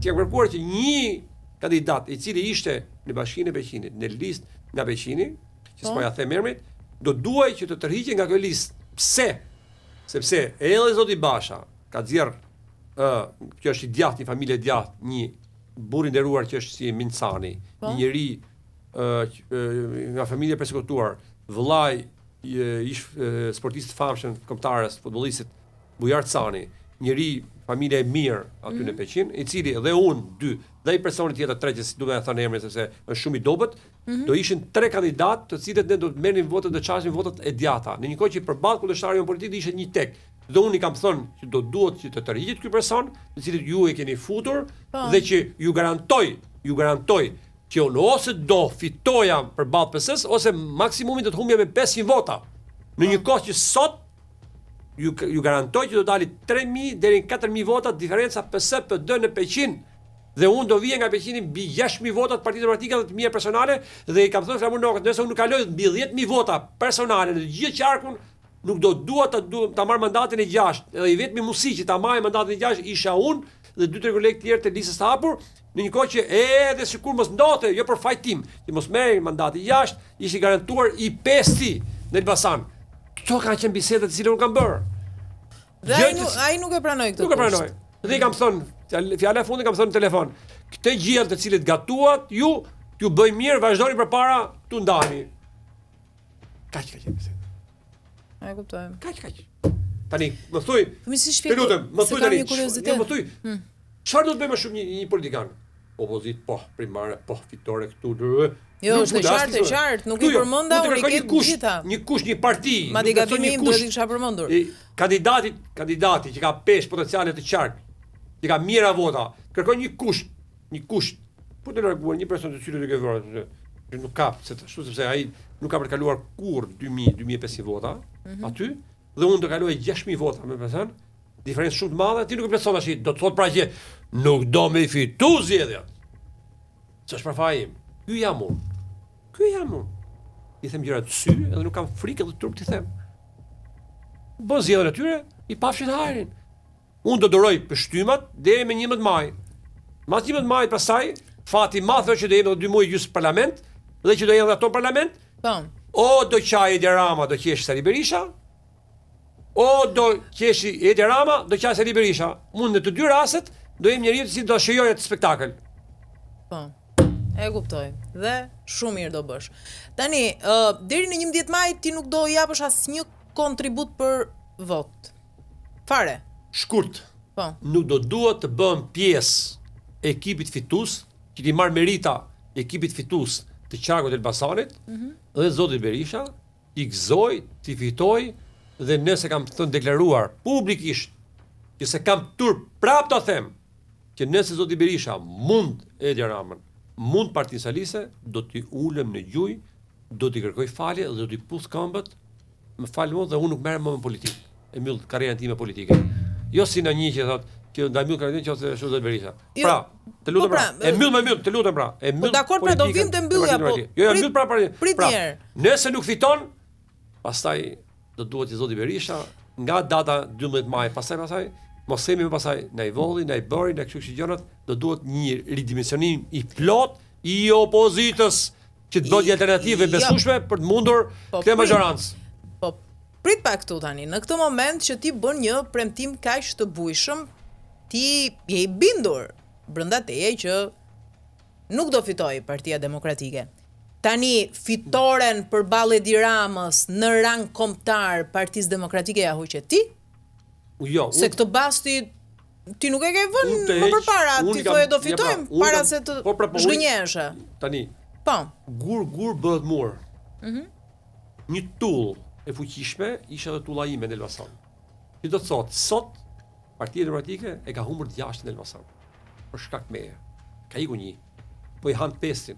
Që kërkuar që një kandidat i cili ishte në Bashkinë e Peqinit, në listë nga Peqini, që s'po ja them emrin, do duaj që të tërhiqej nga kjo listë. Pse? Sepse edhe zoti Basha ka nxjerr që është i djathtë, një familje djathtë, një burr i nderuar që është si Mincani, një njeri nga familje persekutuar, vëllai ish sportist famshëm kombëtarës futbollistit Bujar Cani, njeri familje e mirë aty në Peqin, i cili dhe unë dy, dhe i personi tjetër tretë, si duhet të thënë emrin sepse është shumë i dobët, do ishin 3 kandidatë të cilët ne do të merrnim votat, do çashin votat e djatha. Në një kohë që përballë kundërshtarëve politik ishte një tek. Dhe unë i kam thënë që do duhet që të tërhiqet ky person, të cilët ju e keni futur dhe që ju garantoj që unë ose do fitoja përballë PS-s ose maksimumi do të humbja me 500 vota. Në një kohë që sot ju garantoj që do dali 3.000 deri në 4.000 vota diferenca PS-PD në Peqin. Dhe unë do vija nga Peqini mbi 6.000 vota të Partisë Demokratike dhe të mia personale dhe i kam thënë Flamur Nokët, nëse unë nuk kaloj mbi 10.000 vota personale në gjithë qarkun, nuk do dua ta marr mandatin e 6. Edhe i vetmi mundësi që ta marr mandatin e 6 isha unë dhe 2-3 kolegë tjerë të listës së hapur, në një kohë që edhe sikur mos ndodhte, jo për fajt tim, që mos merrni mandati 6, ishi garantuar i 5 në Elbasan. Këto kanë qenë bisedat të cilat unë kam bërë. Dhe ai nuk e pranoi këtë. Nuk e pranoi. Dhe i kam thënë, fjala e fundit kam thënë në telefon, këtë gjell të cilët gatuat, ju bëj mirë, vazhdoni përpara tu ndani. Kaq. E kuptoj. Kaq. Tani, më thuj. Të lutem, më thuj tani. Më thuj. Çfarë do të bëjmë shumë një politikan? Opozit, primare, fitore këtu. Jo, është qartë, nuk i përmenda, unë i ketë gjitha. Një kush, një parti. Madje gabimi im duhet i kisha përmendur. Kandidati që ka pesh potenciale të qartë, që ka mira vota, kërkon një kusht. Po të larguar një person të cilët e ke vënë, nuk ka, sepse ai nuk ka për të kaluar kurrë 2.000-2.500 vota aty, dhe unë do kaloj 6.000 vota, më thënë, diferencë shumë të madhe, ti nuk e plotson tash, do të thotë pra që nuk do me fitu zgjedhjet. Ç'është për fajim? Ky jam unë. I them gjëra të sy, edhe nuk kam frikë edhe turp t'i them. Bën zgjedhjen e tyre, i pafshin harin. Unë do doroj pështymat deri me 11 maj. Mas 11 maj pastaj, fati ma thë që do jemi 2 muaj gjysmë parlament, dhe që do jemi ato parlament, o do qaj Edi Rama, do qesh Sali Berisha, o do qesh Edi Rama, do qaj Sali Berisha. Unë në të dy rastet, do jem njeriu që do shijoj atë spektakël. E kuptoj. Dhe shumë mirë do bësh. Tani, deri në 11 maj ti nuk do japësh asnjë kontribut për vot. Fare. Shkurt. Nuk do duhet të bëm pjesë e ekipit fitues, që ti marr merita ekipit fitues të qarkut të Elbasanit, dhe zoti Berisha i gëzoj, ti fitoj, dhe nëse kam thënë deklaruar publikisht që se kam turp prap të them që nëse zoti Berisha mund Edi Ramën, mund Partinë Socialiste, do t'i ulem në gjuj, do t'i kërkoj falje dhe do t'i puth këmbët, më falë më dhe unë nuk merrem më me politikë. E mbyll karrierën time politike. Jo si në një që thotë që ndaj mbyll karrierën që ose zoti Berisha. Pra, të lutem pra. E mbyll, të lutem pra. E mbyll. Po dakor, pra do vim të mbyllja po. Jo, mbyll pra. Prit mirë. Nëse nuk fiton, pastaj do duhet i zoti Berisha nga data 12 maj, pastaj mos themi më pasaj, na i volli, na i bëri, na kështu gjërat, do duhet një ridimensionim i plot i opozitës që të bëjë alternative besueshme për të mundur këtë majorancë. Po prit pak këtu tani. Në këtë moment që ti bën një premtim kaq të bujshëm, ti je i bindur brenda teje që nuk do fitojë Partia Demokratike. Tani fitoren përballë Edi Ramës në rang kombëtar Partisë Demokratike ja hoqet ti? Jo, se këtë basti ti nuk e ke vënë më përpara, ti thoje do fitojmë para se të zhgënjeshe. Tani. Po. Gur bëhet mur. Një tull e fuqishme ishte edhe tulla ime në Elbasan. Ti do të thotë, sot Partia Demokratike e ka humbur të jashtë në Elbasan. Për shkak meje. Ka iku një. Po i han pestin.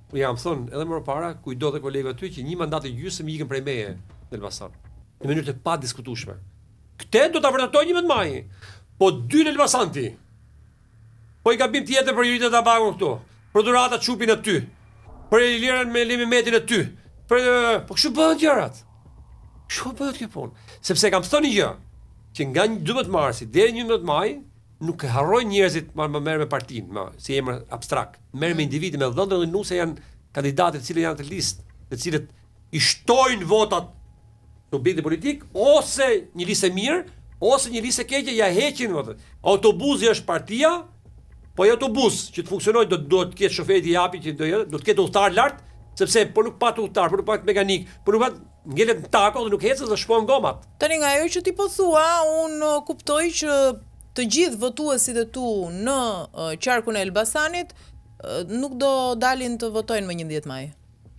Po jam thënë edhe më përpara, kujdo dhe kolegëve ty që një mandat e gjysmë ikën prej meje në Elbasan. Në mënyrë të padiskutueshme. Këtë do ta vërtetoj 11 maj. Po 2 në Elbasan ti. Po i gabim tjetër për Juritë Tabakun këtu. Për durata çupin aty. Për Ilirën me Limimetin aty. Po kështu bëhen gjërat. Kështu bëhet kjo punë. Sepse kam thënë një gjë, që nga 12 marsi deri 11 maj nuk e harrojnë njerëzit më merr me partinë, si emër abstrakt. Merr me individin me dhëndën dhe nuse janë kandidatë të cilët janë të listë, të cilët i shtojnë votat subjekti politik ose një listë e mirë, ose një listë e keqe ja heqin votat. Autobusi është partia, po ai autobus që të funksionojë do të ketë shoferi i japi që do të ketë udhëtar lart, sepse po nuk pat udhëtar, po nuk pat mekanik, po nuk pat ngelet në tako dhe nuk ecën dhe shpojnë gomat. Tani nga ajo që ti po thua, unë kuptoj që të gjithë votuesit e tu në qarkun e Elbasanit nuk do dalin të votojnë më 11 maj.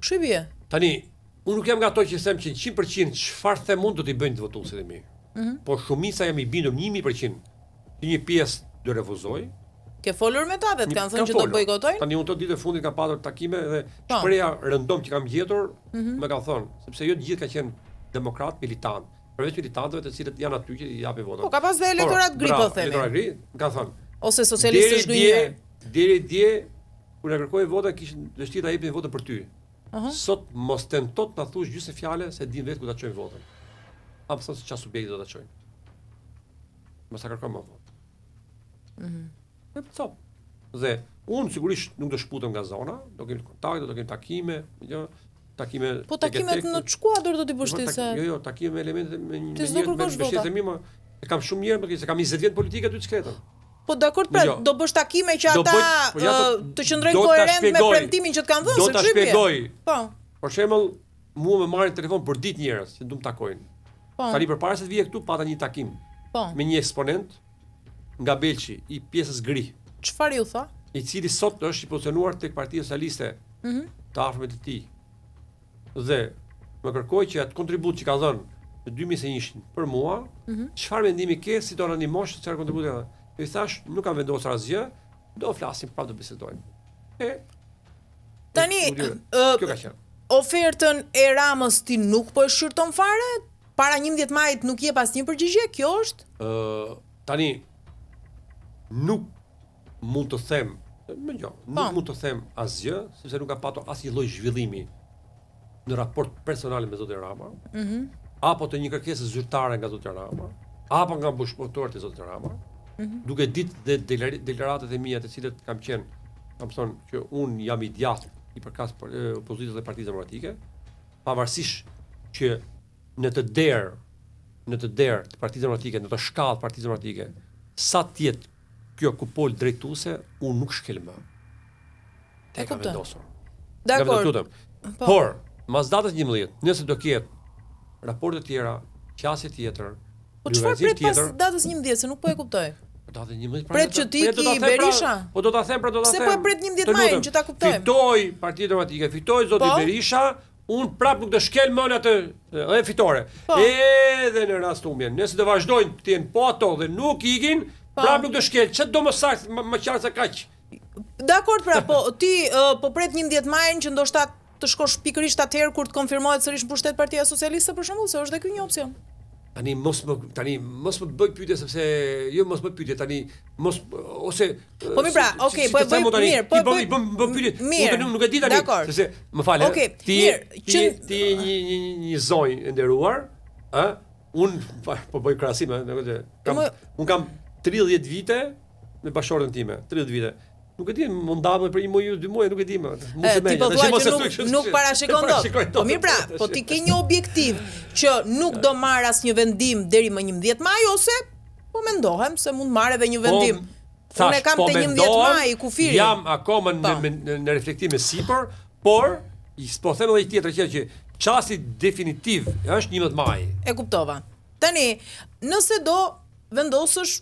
Kështu i bie. Tani, unë nuk jam nga ato që them që 100% çfarë them unë do t'i bëjnë të votuesit e mi. Po shumica jam i bindur 1000% që një pjesë do refuzoj. Ke folur me ta dhe të kanë thënë që do bojkotojnë? Tani unë të ditë e fundit kam patur takime dhe shpreha rëndom që kam gjetur më kanë thënë, sepse jo të gjithë kanë qenë demokrat militant, përveç militantëve të cilët janë aty që i japin votat. Po ka pas dhe elektorat gri po themi. Elektorat gri, kanë thënë. Ose socialistësh gënjë. Deri dje kur na kërkoi vota kishin dëshirë ta jepin votën për ty. Sot mos tentot ta thush gjysmë fjalë se din vetë ku ta çojnë votën. Apo thosë çfarë subjekti do ta çojnë. Mos ta kërkoj më votë. Dhe unë sigurisht nuk do shputem nga zona, do kemi kontakte, do kemi takime, takime. Po takimet në skuadër do t'i bësh ti se. Jo, takime me elemente me një me mirë, e kam shumë mirë, se kam 20 vjet politike aty të skletën. Po dakord, pra, do bësh takime që ata të qëndrojnë koherent me premtimin që të kanë dhënë, do ta shpjegoj. Po. Për shembull, mua më marrin telefon për ditë njerëz që duam takojnë. Po. Tani përpara se të vije këtu pata një takim. Po. Me një eksponent nga Belçi i pjesës gri. Çfarë ju tha? I cili sot është i pozicionuar tek Partia Socialiste të afërmit të tij. Dhe më kërkoi që atë kontribut që ka dhënë në 2021 për mua, çfarë mendimi ke si do na ndihmosh çfarë kontributi ka. I thash, nuk kam vendosur asgjë, do flasim prapë do bisedojmë. Tani kjo ka qenë. Ofertën e Ramës ti nuk po e shqyrton fare? Para 11 majit nuk jep asnjë përgjigje, kjo është? Tani nuk mund të them, nuk mund të them asgjë, sepse nuk ka patur asnjë lloj zhvillimi në raport personal me zotin Rama, apo të një kërkesë zyrtare nga zoti Rama, apo nga mbushportorët e zotit Rama, duke ditë dhe deklaratat e mia të cilët kam thonë që unë jam i djathtë i përkas opozitës dhe Partisë Demokratike, pavarësisht që në të derë të Partisë Demokratike, në të shkallë të Partisë Demokratike, sa tjetë kjo kupol drejtuese, unë nuk shkel më. Te ka vendosur. Dakor. Por, mas datës 11, nëse do ketë raporte tjera, qasje tjetër, po çfarë pret pas datës 11, se nuk po e kuptoj. Datën 11 pret që ti ki Berisha. Po do ta them, Se po e pret 11 majin që ta kuptojmë. Fitoi Partia Demokratike, fitoi zoti Berisha, unë prap nuk do shkel më në atë dhe fitore. Edhe në rast humbje, nëse do vazhdojnë të jenë po ato dhe nuk ikin, prap nuk do shkel. Çfarë do më saktë më qartë se kaq? Dakor, pra, po ti po pret 11 majin që ndoshta të shkosh pikërisht atëherë kur të konfirmohet sërish mbështet Partia Socialiste për shembull, se është edhe ky një opsion. Tani mos më bëj pyetje sepse jo mos më pyetje tani mos ose po mirë pra, okay, po e bëj mirë, po bëm pyetje. Unë nuk e di tani sepse më fal. Ti një zonjë e nderuar, ë? Unë po bëj krahasim, unë kam 30 vite me bashkëshortën time, 30 vite. Nuk e di, mund ndalë për 1 muaj, 2 muaj, nuk e di më. Ti po thua që nuk parashikon dot. Po mirë pra, po ti ke një objektiv që nuk do marr asnjë vendim deri më 11 maj ose po mendohem se mund marrë edhe një vendim. Unë kam te 11 maj kufirin. Jam akoma në reflektim e sipër, por po them edhe tjetër që çasti definitiv është 11 maj. E kuptova. Tani, nëse do vendosësh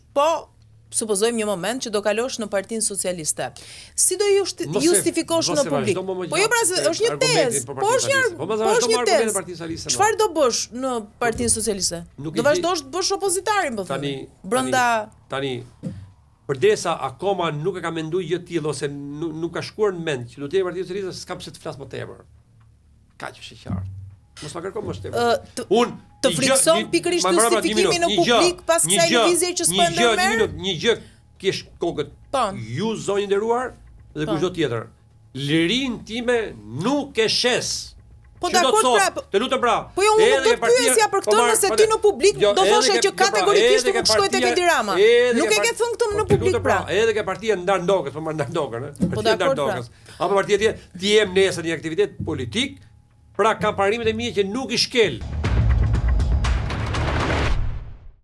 supozojmë një moment që do kalosh në Partinë Socialiste. Si do justifikosh në publik? Po jo pra, është një tezë. Po është një tezë. Çfarë do bësh në Partinë Socialiste? Do vazhdosh të bësh opozitarin, po thënë. Brenda tani përdesa akoma nuk e ka menduar gjë të tillë ose nuk ka shkuar në mend që do të jetë Partia Socialiste, s'ka pse të flas më tepër. Kaq është e qartë. Mos ma kërko më shtepër. Të frikson pikërisht justifikimin në publik pas kësaj lëvizje që s'po ndërmerr. Një gjë kesh kokët. Ju zonjë nderuar dhe kushdo tjetër. Lirinë time nuk e shes. Po Që do të dakord, thotë, prap. Të lutem pra. Po jo, unë nuk edhe do ke të pyesja për këtë nëse ti në publik do thoshe që kategorikisht nuk shkoj tek Edi Rama. Nuk e ke thënë këtë në publik pra. Edhe ke partia ndar ndokës, po më ndar ndokën, Partia ndar dakord, ndokës. Apo partia tjetër, ti jem nesër një aktivitet politik, pra kam parimet e mia që nuk i shkel